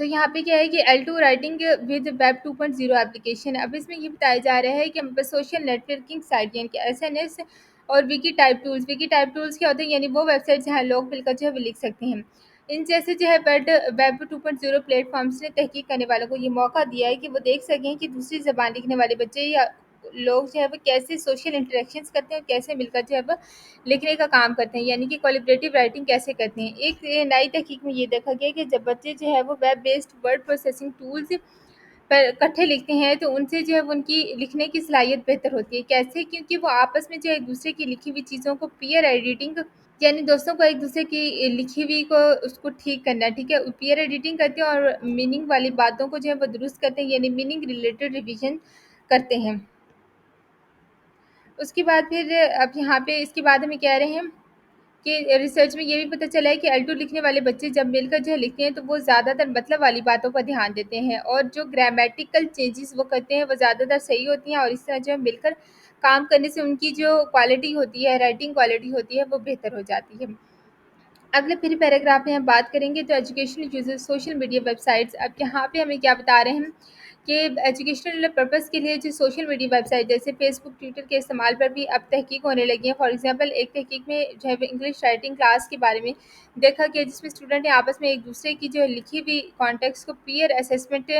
تو یہاں پہ کیا ہے کہ L2 writing with web 2.0 application. اب اس میں یہ بتایا جا رہا ہے کہ ہم سوشل نیٹ ورکنگ سائٹ یعنی کہ SNS اور وکی ٹائپ ٹولز کیا ہوتے ہیں، یعنی وہ ویب سائٹ جہاں لوگ مل کر جو ہے وہ لکھ سکتے ہیں. ان جیسے جو ہے ویب 2.0 پلیٹ فارمس نے تحقیق کرنے والوں کو یہ موقع دیا ہے کہ وہ دیکھ سکیں کہ دوسری زبان لکھنے والے بچے یا لوگ جو ہے وہ کیسے سوشل انٹریکشنز کرتے ہیں اور کیسے مل کر جو ہے وہ لکھنے کا کام کرتے ہیں، یعنی کہ کولیبریٹو رائٹنگ کیسے کرتے ہیں. ایک نئی تحقیق میں یہ دیکھا گیا کہ جب بچے جو ہے وہ web based word processing tools پر اکٹھے لکھتے ہیں تو ان سے جو ہے ان کی لکھنے کی صلاحیت بہتر ہوتی ہے. کیسے؟ کیونکہ وہ آپس میں جو ہے ایک دوسرے کی لکھی ہوئی چیزوں کو پیئر ایڈیٹنگ، یعنی دوستوں کو ایک دوسرے کی لکھی ہوئی کو اس کو ٹھیک کرنا، ٹھیک ہے، پیئر ایڈیٹنگ کرتے ہیں اور میننگ والی باتوں کو جو ہے وہ درست کرتے ہیں، یعنی میننگ ریلیٹڈ ریویژن کرتے ہیں. اس کے بعد پھر اب یہاں پہ اس کے بعد ہمیں کہہ رہے ہیں کہ ریسرچ میں یہ بھی پتہ چلا ہے کہ L2 لکھنے والے بچے جب مل کر جو ہے لکھتے ہیں تو وہ زیادہ تر مطلب والی باتوں پر دھیان دیتے ہیں اور جو گرامیٹیکل چینجز وہ کرتے ہیں وہ زیادہ تر صحیح ہوتی ہیں، اور اس طرح جو ہے مل کر کام کرنے سے ان کی جو کوالٹی ہوتی ہے، رائٹنگ کوالٹی ہوتی ہے، وہ بہتر ہو جاتی ہے. اگلے پھر پیراگراف میں ہم بات کریں گے تو educational uses social media web sites. اب یہاں پہ ہمیں کیا بتا رہے ہیں کہ ایجوکیشنل پرپس کے لیے جو سوشل میڈیا ویب سائٹ جیسے فیس بک، ٹویٹر کے استعمال پر بھی اب تحقیق ہونے لگی ہے. فار ایگزامپل ایک تحقیق میں جو ہے انگلش رائٹنگ کلاس کے بارے میں دیکھا گیا جس میں اسٹوڈنٹ نے آپس میں ایک دوسرے کی جو ہے لکھی ہوئی کانٹیکٹس کو پیئر اسیسمنٹ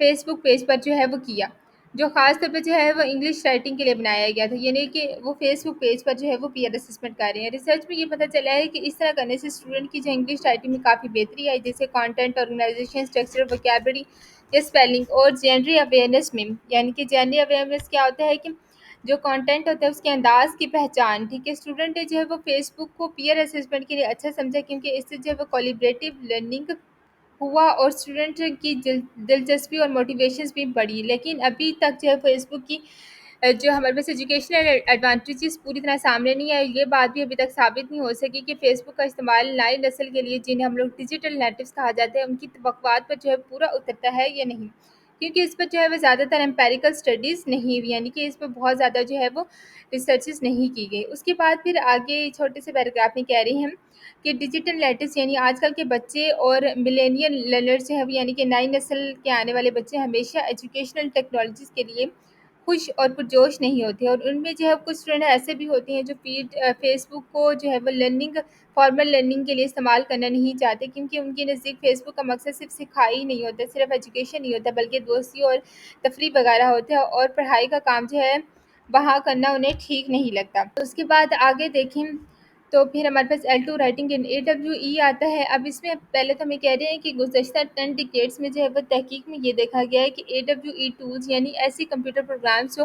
فیس بک پیج پر جو ہے وہ کیا، جو خاص طور پہ جو ہے وہ انگلش رائٹنگ کے لیے بنایا گیا تھا، یعنی کہ وہ فیس بک پیج پر جو ہے وہ پیئر اسسمنٹ کر رہے ہیں. ریسرچ میں یہ پتہ چلا ہے کہ اس طرح کرنے سے اسٹوڈنٹ کی جو انگلش رائٹنگ میں کافی بہتری آئی، جیسے کانٹینٹ آرگنائزیشن، اسٹرکچر، ووکیبلری یا اسپیلنگ. اور جینڈری اویئرنیس میں، یعنی کہ جینڈری اویئرنیس کیا ہوتا ہے کہ جو کانٹینٹ ہوتا ہے اس کے انداز کی پہچان، ٹھیک ہے. اسٹوڈنٹ نے جو ہے وہ فیس بک کو پیئر اسسمنٹ کے لیے اچھا سمجھا کیونکہ اس سے جو ہے وہ کولیبریٹو لرننگ ہوا اور اسٹوڈنٹ کی دلچسپی اور موٹیویشنز بھی بڑھی. لیکن ابھی تک جو ہے فیس بک کی جو ہمارے پاس ایجوکیشنل ایڈوانٹیجز پوری طرح سامنے نہیں آئی. یہ بات بھی ابھی تک ثابت نہیں ہو سکی کہ فیس بک کا استعمال نئی نسل کے لیے جنہیں ہم لوگ ڈیجیٹل نیٹیوز کہا جاتا ہے ان کی توقعات پر جو ہے پورا اترتا ہے یا نہیں، کیونکہ اس پر جو ہے وہ زیادہ تر امپیریکل اسٹڈیز نہیں ہوئی، یعنی کہ اس پر بہت زیادہ جو ہے وہ ریسرچز نہیں کی گئی. اس کے بعد پھر آگے چھوٹے سے پیراگراف میں کہہ رہی ہیں کہ ڈیجیٹل نیٹیوز یعنی آج کل کے بچے اور ملینین لرنرز جو ہے یعنی کہ نئی نسل کے آنے والے بچے ہمیشہ ایجوکیشنل ٹیکنالوجیز کے لیے خوش اور پرجوش نہیں ہوتے، اور ان میں جو ہے کچھ اسٹوڈنٹ ایسے بھی ہوتے ہیں جو فیس بک کو جو ہے وہ فارمل لرننگ کے لیے استعمال کرنا نہیں چاہتے، کیونکہ ان کے نزدیک فیس بک کا مقصد صرف سکھائی نہیں ہوتا، صرف ایجوکیشن نہیں ہوتا، بلکہ دوستی اور تفریح وغیرہ ہوتا ہے، اور پڑھائی کا کام جو ہے وہاں کرنا انہیں ٹھیک نہیں لگتا. اس کے بعد آگے دیکھیں تو پھر ہمارے پاس L2 رائٹنگ ان AWE آتا ہے. اب اس میں پہلے تو ہمیں کہہ رہے ہیں کہ گزشتہ 10 ڈیکیڈز میں جو ہے وہ تحقیق میں یہ دیکھا گیا ہے کہ AWE ٹولز یعنی ایسی کمپیوٹر پروگرامز جو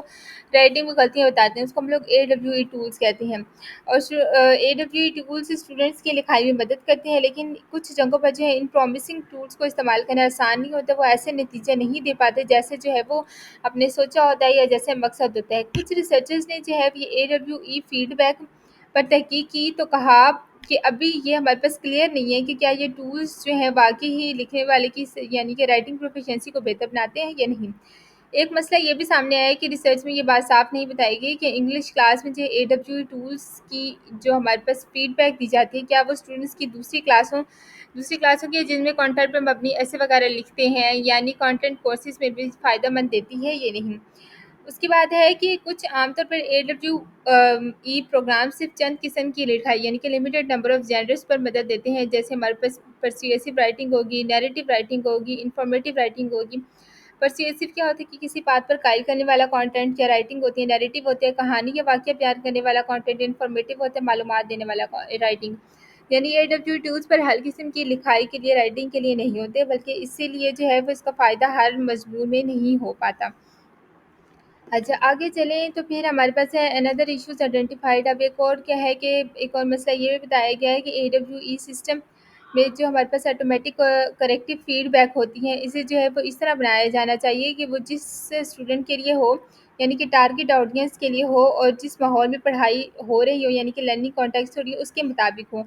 رائٹنگ میں غلطیاں بتاتے ہیں اس کو ہم لوگ AWE ٹولز کہتے ہیں. اور AWE ٹولز اسٹوڈنٹس کی لکھائی میں مدد کرتے ہیں، لیکن کچھ جگہوں پر جو ہے ان پرومسنگ ٹولز کو استعمال کرنا آسان نہیں ہوتا، وہ ایسے نتیجے نہیں دے پاتے جیسے جو ہے وہ اپنے سوچا ہوتا ہے یا جیسے مقصد ہوتا ہے. کچھ ریسرچرز نے جو ہے یہ AWE فیڈ بیک پر تحقیق کی تو کہا کہ ابھی یہ ہمارے پاس کلیئر نہیں ہے کہ کیا یہ ٹولز جو ہیں واقعی ہی لکھنے والے کی یعنی کہ رائٹنگ پروفیشنسی کو بہتر بناتے ہیں یا نہیں. ایک مسئلہ یہ بھی سامنے آیا ہے کہ ریسرچ میں یہ بات صاف نہیں بتائی گئی کہ انگلش کلاس میں جو AWE ٹولز کی جو ہمارے پاس فیڈ بیک دی جاتی ہے کیا وہ اسٹوڈنٹس کی دوسری کلاسوں کی جن میں کانٹینٹ پر مبنی ایسے وغیرہ لکھتے ہیں یعنی کانٹینٹ کورسز میں بھی فائدہ مند دیتی ہے یا نہیں. اس کے بعد ہے کہ کچھ عام طور پر AWE پروگرام صرف چند قسم کی لکھائی یعنی کہ لمیٹڈ نمبر آف جینرز پر مدد دیتے ہیں، جیسے ہمارے پاس پرسیویسو رائٹنگ ہوگی، نیریٹو رائٹنگ ہوگی، انفارمیٹیو رائٹنگ ہوگی. پرسیویسو کیا ہوتا ہے کہ کسی بات پر قائل کرنے والا کانٹینٹ یا رائٹنگ ہوتی ہے، نیریٹو ہوتے ہیں کہانی یا واقعہ بیان کرنے والا کانٹینٹ، انفارمیٹیو ہوتا ہے معلومات دینے والا رائٹنگ. یعنی AWE ٹولز پر ہر قسم کی لکھائی کے لیے رائٹنگ کے لیے نہیں ہوتے، بلکہ اسی لیے جو ہے وہ اس کا فائدہ ہر مضمون میں نہیں ہو پاتا. اچھا آگے چلیں تو پھر ہمارے پاس ہے another issues identified. اب ایک اور کیا ہے کہ ایک اور مسئلہ یہ بھی بتایا گیا ہے کہ AWE سسٹم میں جو ہمارے پاس آٹومیٹک کریکٹیو فیڈ بیک ہوتی ہیں اسے جو ہے وہ اس طرح بنایا جانا چاہیے کہ وہ جس اسٹوڈنٹ کے لیے ہو یعنی کہ ٹارگٹ آڈینس کے لیے ہو اور جس ماحول میں پڑھائی ہو رہی ہو یعنی کہ لرننگ کانٹیکسٹ ہو رہی ہے اس کے مطابق ہو.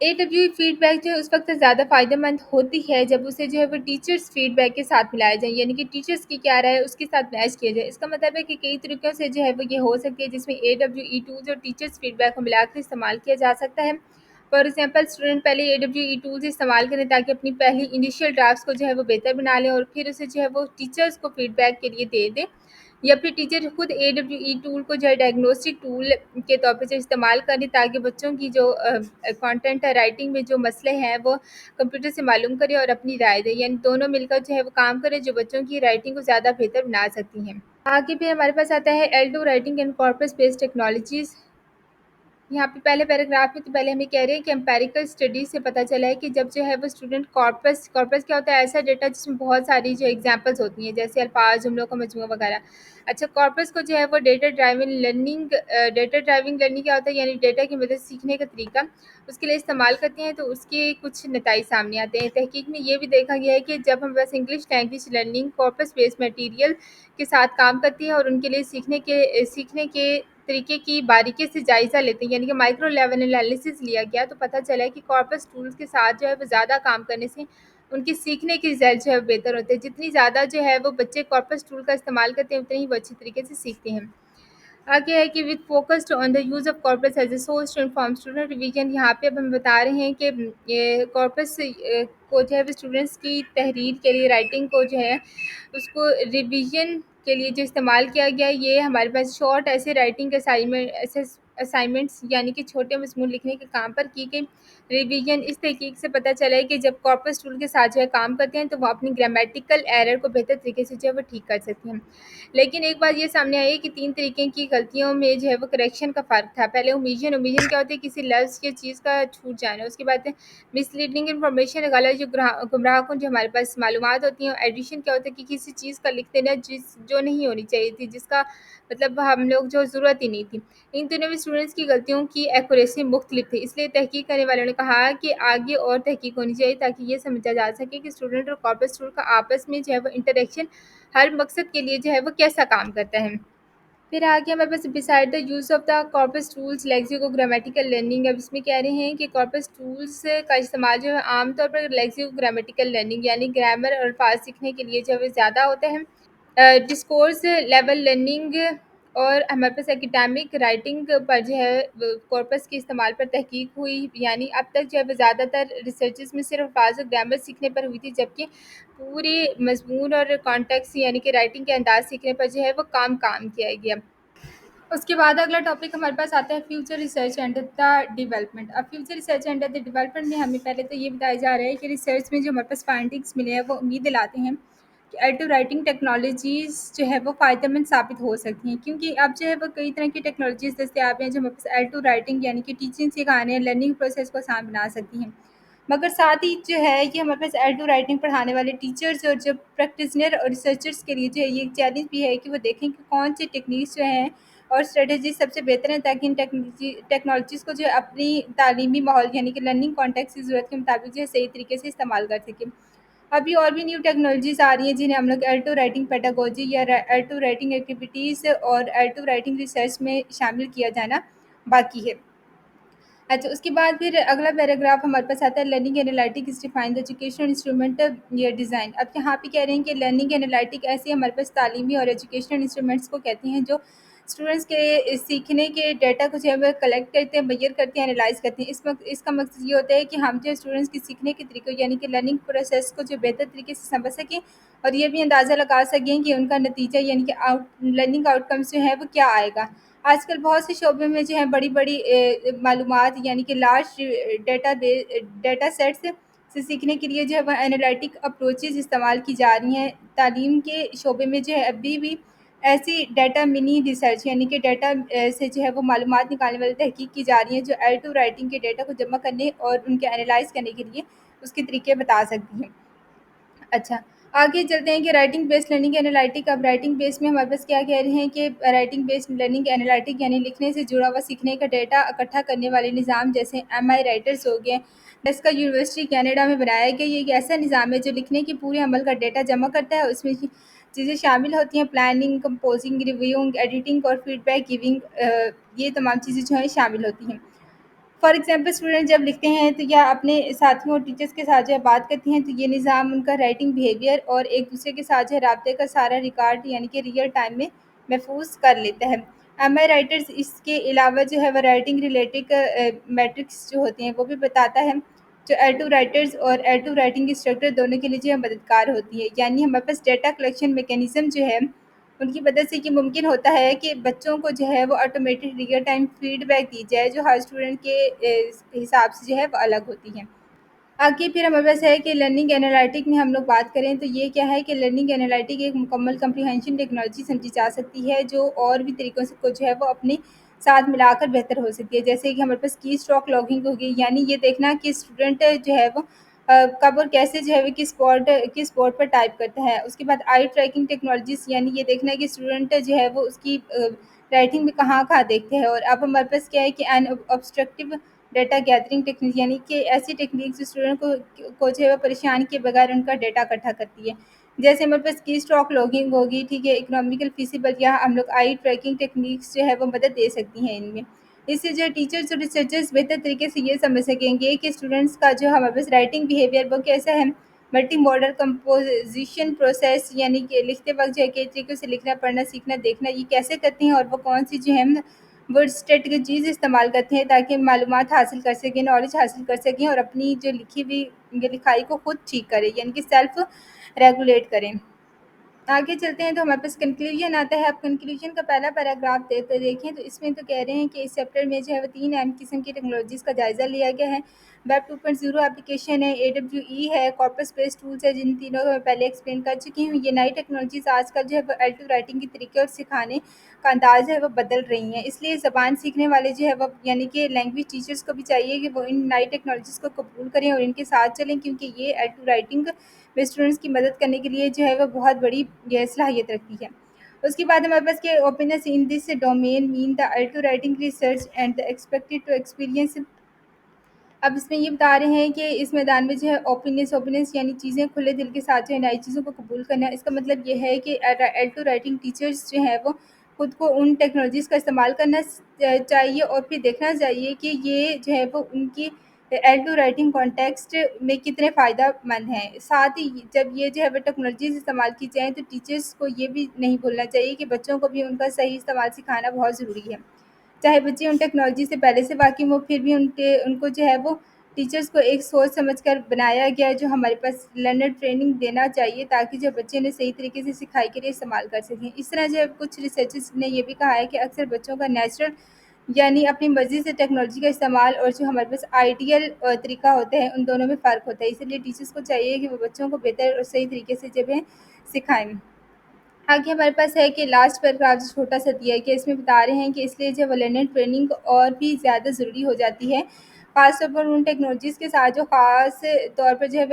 AWE فیڈ بیک جو ہے اس وقت زیادہ فائدہ مند ہوتی ہے جب اسے جو ہے وہ ٹیچرز فیڈ بیک کے ساتھ ملایا جائے، یعنی کہ ٹیچرز کی کیا رائے ہے اس کے ساتھ میچ کیا جائے. اس کا مطلب ہے کہ کئی طریقوں سے جو ہے وہ یہ ہو سکتی ہے جس میں AWE ٹولز اور ٹیچرز فیڈ بیک کو ملا کر استعمال کیا جا سکتا ہے. فار ایگزامپل اسٹوڈنٹ پہلے AWE ٹولز استعمال کریں تاکہ اپنی پہلی انیشیل ڈرافٹس کو جو ہے وہ بہتر بنا لیں اور پھر اسے جو ہے وہ ٹیچرس کو فیڈ بیک کے لیے دے دیں، یا پھر ٹیچر خود AWE ٹول کو جو ہے ڈائگنوسٹک ٹول کے طور پہ جو استعمال کریں تاکہ بچوں کی جو کانٹینٹ رائٹنگ میں جو مسئلے ہیں وہ کمپیوٹر سے معلوم کریں اور اپنی رائے دیں، یعنی دونوں مل کر جو ہے وہ کام کریں جو بچوں کی رائٹنگ کو زیادہ بہتر بنا سکتی ہیں۔ آگے پھر ہمارے پاس آتا ہے L2 writing and corpus based technologies. یہاں پہ پہلے پیراگراف میں تو پہلے ہمیں کہہ رہے ہیں کہ امپیریکل اسٹڈیز سے پتہ چلا ہے کہ جب جو ہے وہ اسٹوڈنٹ کارپس کیا ہوتا ہے، ایسا ڈیٹا جس میں بہت ساری جو ایگزامپلس ہوتی ہیں جیسے الفاظ، جملوں کا مجموعہ وغیرہ۔ اچھا، کارپس کو جو ہے وہ ڈیٹا ڈرائیون لرننگ کیا ہوتا ہے، یعنی ڈیٹا کی مدد سے سیکھنے کا طریقہ اس کے لیے استعمال کرتے ہیں تو اس کے کچھ نتائج سامنے آتے ہیں۔ تحقیق میں یہ بھی دیکھا گیا ہے کہ جب ہم بس انگلش لینگویج لرننگ کارپس بیس مٹیریل کے ساتھ کام کرتی ہے اور ان کے لیے سیکھنے کے طریقے کی باریکی سے جائزہ لیتے ہیں، یعنی کہ مائکرو لیول انالیسس لیا گیا، تو پتہ چلا ہے کہ کارپس ٹولز کے ساتھ جو ہے وہ زیادہ کام کرنے سے ان کی سیکھنے کی رزلٹ جو ہے بہتر ہوتے ہیں۔ جتنی زیادہ جو ہے وہ بچے کارپس ٹول کا استعمال کرتے ہیں اتنے ہی وہ اچھی طریقے سے سیکھتے ہیں۔ آگے ہے کہ with focused on the use of corpus as a source to inform student revision. یہاں پہ اب ہم بتا رہے ہیں کہ یہ کارپس کو جو ہے وہ اسٹوڈنٹس کی تحریر کے لیے، رائٹنگ کو جو ہے اس کو ریویژن کے لیے جو استعمال کیا گیا ہے، یہ ہمارے پاس شارٹ ایسے رائٹنگ اسائنمنٹس یعنی کہ چھوٹے مضمون لکھنے کے کام پر کی گئی ریویژن۔ اس تحقیق سے پتہ چلا ہے کہ جب کارپس ٹول کے ساتھ جو ہے کام کرتے ہیں تو وہ اپنی گرامیٹیکل ایرر کو بہتر طریقے سے جو ہے وہ ٹھیک کر سکتے ہیں۔ لیکن ایک بات یہ سامنے آئی ہے کہ 3 طریقے کی غلطیوں میں جو ہے وہ کریکشن کا فرق تھا۔ پہلے اومیشن کیا ہوتی ہے، کسی لفظ یا چیز کا چھوٹ جانا۔ اس کے بعد مس لیڈنگ انفارمیشن، غلط جو گمراہ کن جو ہمارے پاس معلومات ہوتی ہیں۔ ایڈیشن کیا ہوتا ہے کہ کسی چیز کا لکھ دینا جو نہیں ہونی چاہیے تھی، جس کا مطلب ہم لوگ جو ضرورت ہی نہیں تھی۔ ان دنوں میں اسٹوڈنٹس کی غلطیوں کی ایکوریسی مختلف تھی، اس لیے تحقیق کرنے والوں نے کہا کہ آگے اور تحقیق ہونی چاہیے تاکہ یہ سمجھا جا سکے کہ اسٹوڈنٹ اور کارپس ٹول کا آپس میں جو ہے وہ انٹریکشن ہر مقصد کے لیے جو ہے وہ کیسا کام کرتا ہے۔ پھر آگے ہمارے پاس beside the use of the corpus tools lexico grammatical learning. اب اس میں کہہ رہے ہیں کہ کارپس ٹولز کا استعمال جو ہے عام طور پر لیکسیکو گرامیٹیکل لرننگ یعنی گرامر اور الفاظ سیکھنے کے لیے جو ہے وہ زیادہ ہوتا ہے۔ ڈسکورس لیول لرننگ اور ہمارے پاس اکیڈیمک رائٹنگ پر جو ہے کارپس کے استعمال پر تحقیق ہوئی، یعنی اب تک جو ہے وہ زیادہ تر ریسرچز میں صرف الفاظ اور گرامر سیکھنے پر ہوئی تھی، جبکہ پوری مضمون اور کانٹیکس یعنی کہ رائٹنگ کے انداز سیکھنے پر جو ہے وہ کام کیا گیا۔ اس کے بعد اگلا ٹاپک ہمارے پاس آتا ہے future research and the development. اب future research and the development میں ہمیں پہلے تو یہ بتایا جا رہا ہے کہ ریسرچ میں جو ہمارے پاس فائنڈنگس ملے ہیں وہ امید دلاتے ہیں کہ ایڈو رائٹنگ ٹیکنالوجیز جو ہے وہ فائدہ مند ثابت ہو سکتی ہیں، کیونکہ اب جو ہے وہ کئی طرح کی ٹیکنالوجیز دستیاب ہیں جو ہمارے پاس ایڈو رائٹنگ یعنی کہ ٹیچنگ سکھانے، لرننگ پروسیس کو آسان بنا سکتی ہیں۔ مگر ساتھ ہی جو ہے یہ ہمارے پاس ایڈو رائٹنگ پڑھانے والے ٹیچرز اور جو پریکٹیشنر اور ریسرچرز کے لیے جو ہے یہ ایک چیلنج بھی ہے کہ وہ دیکھیں کہ کون سی ٹیکنیکس جو ہیں اور اسٹریٹجی سب سے بہتر ہیں تاکہ ان ٹیکنالوجیز کو جو ہے اپنی تعلیمی ماحول یعنی کہ لرننگ کانٹیکس کی ضرورت کے مطابق جو ہے صحیح طریقے سے استعمال کر سکیں۔ ابھی اور بھی نیو ٹیکنالوجیز آ رہی ہیں جنہیں ہم لوگ ایلٹو رائٹنگ پیڈاگوجی یا ایلٹو رائٹنگ ایکٹیویٹیز اور ایلٹو رائٹنگ ریسرچ میں شامل کیا جانا باقی ہے۔ اچھا، اس کے بعد پھر اگلا پیراگراف ہمارے پاس آتا ہے learning analytic as defined educational instrument یا ڈیزائن۔ اب یہاں پہ کہہ رہے ہیں کہ لرننگ انالائٹک ایسے ہمارے پاس تعلیمی اور ایجوکیشنل انسٹرومنٹس کو کہتے ہیں جو اسٹوڈنٹس کے سیکھنے کے ڈیٹا کو جو ہے وہ کلیکٹ کرتے ہیں، میئر کرتے ہیں، انالائز کرتے ہیں۔ اس کا مقصد یہ ہوتا ہے کہ ہم جو اسٹوڈنٹس کے سیکھنے کے طریقے یعنی کہ لرننگ پروسیس کو جو بہتر طریقے سے سمجھ سکیں اور یہ بھی اندازہ لگا سکیں کہ ان کا نتیجہ یعنی کہ لرننگ آؤٹ کمس جو ہے وہ کیا آئے گا۔ آج کل بہت سے شعبے میں جو ہے بڑی بڑی معلومات یعنی کہ لارج ڈیٹا سیٹس سے سیکھنے کے لیے جو ہے وہ انالائٹک اپروچز استعمال کی جا رہی ہیں۔ تعلیم کے شعبے میں جو ہے ابھی بھی ایسی ڈیٹا منی ریسرچ یعنی کہ ڈیٹا سے جو ہے وہ معلومات نکالنے والی تحقیق کی جا رہی ہیں جو ایل2 رائٹنگ کے ڈیٹا کو جمع کرنے اور ان کے انالائز کرنے کے لیے اس کے طریقے بتا سکتی ہیں۔ اچھا، آگے چلتے ہیں کہ رائٹنگ بیسڈ لرننگ انالائٹک۔ اب رائٹنگ بیس میں ہمارے پاس کیا کہہ رہے ہیں کہ رائٹنگ بیسڈ لرننگ انالائٹک یعنی لکھنے سے جڑا ہوا سیکھنے کا ڈیٹا اکٹھا کرنے والے نظام جیسے MI رائٹرز ہو گئے۔ اس کا یونیورسٹی کینیڈا میں بنایا گیا۔ یہ ایک ایسا نظام ہے جو لکھنے کے پورے عمل کا ڈیٹا جمع کرتا ہے۔ اس میں چیزیں شامل ہوتی ہیں پلاننگ، کمپوزنگ، ریویونگ، ایڈیٹنگ اور فیڈ بیک گیونگ، یہ تمام چیزیں جو ہیں شامل ہوتی ہیں۔ فار ایگزامپل اسٹوڈنٹ جب لکھتے ہیں تو یا اپنے ساتھیوں اور ٹیچرس کے ساتھ جو ہے بات کرتے ہیں تو یہ نظام ان کا رائٹنگ بیہیویئر اور ایک دوسرے کے ساتھ جو ہے رابطے کا سارا ریکارڈ یعنی کہ ریئل ٹائم میں محفوظ کر لیتا ہے۔ ایم آئی رائٹرز اس کے علاوہ جو ہے وہ رائٹنگ ریلیٹڈ میٹرکس جو ہوتی ہیں وہ بھی بتاتا ہے، جو ایل ٹو رائٹرز اور ایل ٹو رائٹنگ انسٹرکٹر دونوں کے لیے جو ہے مددگار ہوتی ہے. یعنی ہمارے پاس ڈیٹا کلیکشن میکینزم جو ہے ان کی مدد سے یہ ممکن ہوتا ہے کہ بچوں کو جو ہے وہ automatic real time feedback دی جائے، جو ہر اسٹوڈنٹ کے حساب سے جو ہے وہ الگ ہوتی ہے. آگے پھر ہمارے پاس ہے کہ لرننگ انالائٹک میں ہم لوگ بات کریں تو یہ کیا ہے کہ لرننگ انالائٹک ایک مکمل کمپریہنشن ٹیکنالوجی سمجھی جا سکتی ہے جو اور بھی طریقوں سے کو جو ہے وہ اپنے ساتھ ملا کر بہتر ہو سکتی ہے. جیسے کہ ہمارے پاس کی اسٹاک لاگنگ ہوگی، یعنی یہ دیکھنا کہ اسٹوڈنٹ جو ہے وہ کب اور کیسے جو ہے وہ کس بورڈ پر ٹائپ کرتا ہے. اس کے بعد آئی ٹریکنگ ٹیکنالوجیز، یعنی یہ دیکھنا کہ اسٹوڈنٹ جو ہے وہ اس کی رائٹنگ میں کہاں کہاں دیکھتے ہیں. اور اب ہمارے پاس کیا ہے کہ این آبسٹرکٹیو ڈیٹا گیدرنگ ٹیکنیک، یعنی کہ ایسی ٹیکنیک اسٹوڈنٹ کو جو ہے وہ پریشان کیے بغیر ان کا ڈیٹا اکٹھا کرتی ہے. جیسے ہمارے پاس کی اسٹاک لاگنگ ہوگی، ٹھیک ہے، اکنامیکل فیسیبل، یا ہم لوگ آئی ٹریکنگ ٹیکنیکس جو ہے وہ مدد دے سکتی ہیں ان میں. اس سے جو ٹیچرز اور ریسرچرز بہتر طریقے سے یہ سمجھ سکیں گے کہ اسٹوڈنٹس کا جو ہمارے پاس رائٹنگ بیہیویئر وہ کیسا ہے. ملٹی موڈل کمپوزیشن پروسیس، یعنی کہ لکھتے وقت جو ہے کئی طریقوں سے لکھنا، پڑھنا، سیکھنا، دیکھنا یہ کیسے کرتے ہیں اور وہ کون سی جو ہے ورڈ اسٹریٹجیز استعمال کرتے ہیں تاکہ معلومات حاصل کر سکیں، نالج حاصل کر سکیں اور اپنی جو لکھی ہوئی لکھائی کو خود ٹھیک کریں، یعنی کہ سیلف ریگولیٹ کریں. آگے چلتے ہیں تو ہمارے پاس کنکلوژن آتا ہے. اب کنکلوژن کا پہلا پیراگراف دیکھیں تو اس میں تو کہہ رہے ہیں کہ اس چیپٹر میں جو ہے وہ 3 اہم قسم کی ٹیکنالوجیز کا جائزہ لیا گیا ہے. ویب 2.0 اپلیکیشن ہے، اے ڈبلیو ای ہے، کارپس بیس ٹولز ہے جن تینوں کو میں پہلے ایکسپلین کر چکی ہوں. یہ نئی ٹیکنالوجیز آج کل جو ہے وہ ایل ٹو رائٹنگ کے طریقے اور سکھانے کا انداز ہے وہ بدل رہی ہیں. اس لیے زبان سیکھنے والے جو ہے وہ یعنی کہ لینگویج ٹیچرز کو بھی چاہیے کہ وہ ان نئی ٹیکنالوجیز کو قبول کریں اور ان کے ساتھ چلیں، کیونکہ یہ ایل ٹو رائٹنگ میں اسٹوڈنٹس کی مدد کرنے کے لیے جو ہے وہ بہت بڑی صلاحیت رکھتی ہے. اس کے بعد ہمارے پاس کہ اوپنس ان دس ڈومین مین the L two writing research and the expected to experience. اب اس میں یہ بتا رہے ہیں کہ اس میدان میں جو ہے اوپنس یعنی چیزیں کھلے دل کے ساتھ جو ہے نئی چیزوں کو قبول کرنا. اس کا مطلب یہ ہے کہ ایل ٹو رائٹنگ ٹیچرز جو ہیں وہ خود کو ان ٹیکنالوجیز کا استعمال کرنا چاہیے اور پھر دیکھنا چاہیے کہ یہ جو ہے وہ ان کی ایل ٹو رائٹنگ کانٹیکسٹ میں کتنے فائدہ مند ہیں. ساتھ ہی جب یہ جو ہے وہ ٹیکنالوجیز استعمال کی جائیں تو ٹیچرز کو یہ بھی نہیں بھولنا چاہیے کہ بچوں کو بھی ان کا صحیح استعمال سکھانا بہت ضروری ہے. چاہے بچے ان ٹیکنالوجی سے پہلے سے واقف ہو، پھر بھی ان کو جو ہے وہ ٹیچرز کو ایک سوچ سمجھ کر بنایا گیا ہے جو ہمارے پاس لرنر ٹریننگ دینا چاہیے تاکہ جو بچے نے صحیح طریقے سے سکھائی کے لیے استعمال کر سکیں. اس طرح جو کچھ ریسرچرز نے یہ بھی کہا ہے کہ اکثر بچوں کا نیچرل یعنی اپنی مرضی سے ٹیکنالوجی کا استعمال اور جو ہمارے پاس آئیڈیل طریقہ ہوتا ہے ان دونوں میں فرق ہوتا ہے. اس لیے ٹیچرز کو چاہیے کہ وہ بچوں کو بہتر اور صحیح طریقے سے جب سکھائیں. آگے ہمارے پاس ہے کہ لاسٹ پیراگراف جو چھوٹا سا دیا ہے کہ اس میں بتا رہے ہیں کہ اس لیے جو لرنر ٹریننگ اور بھی زیادہ ضروری ہو جاتی ہے، خاص طور پر ان ٹیکنالوجیز کے ساتھ جو خاص طور پر جو ہے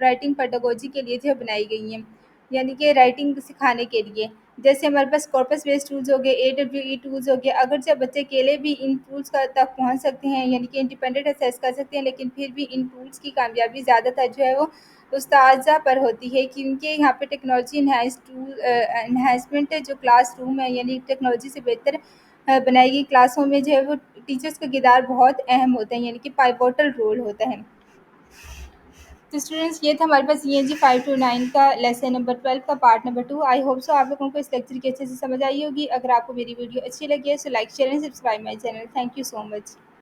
رائٹنگ پیڈاگوجی کے لیے جو ہے بنائی گئی ہیں، یعنی کہ رائٹنگ سکھانے کے لیے. جیسے ہمارے پاس کارپس بیس ٹولز ہو گئے، اے ڈبلیو ای ٹولز ہو گئے. اگر جب بچے اکیلے بھی ان ٹولز تک پہنچ سکتے ہیں، یعنی کہ انڈیپینڈنٹ اسیس کر سکتے ہیں، لیکن پھر بھی ان ٹولز کی کامیابی زیادہ تر جو ہے وہ استاذہ پر ہوتی ہے، کیونکہ یہاں پہ ٹیکنالوجی انہینسمنٹ جو کلاس روم ہے یعنی ٹیکنالوجی سے بہتر بنائی گئی کلاسوں میں جو ہے وہ ٹیچرز کا کردار بہت اہم ہوتا ہے، یعنی کہ پائیوٹل رول ہوتا ہے. تو اسٹوڈنٹس یہ تھا ہمارے پاس ENG 5 to 9 کا لیسن نمبر 12 کا part number 2. I hope so آپ لوگوں کو اس لیکچر کی اچھے سے سمجھ آئی ہوگی. اگر آپ کو میری ویڈیو اچھی لگی ہے تو like, share and subscribe my channel. Thank you so much.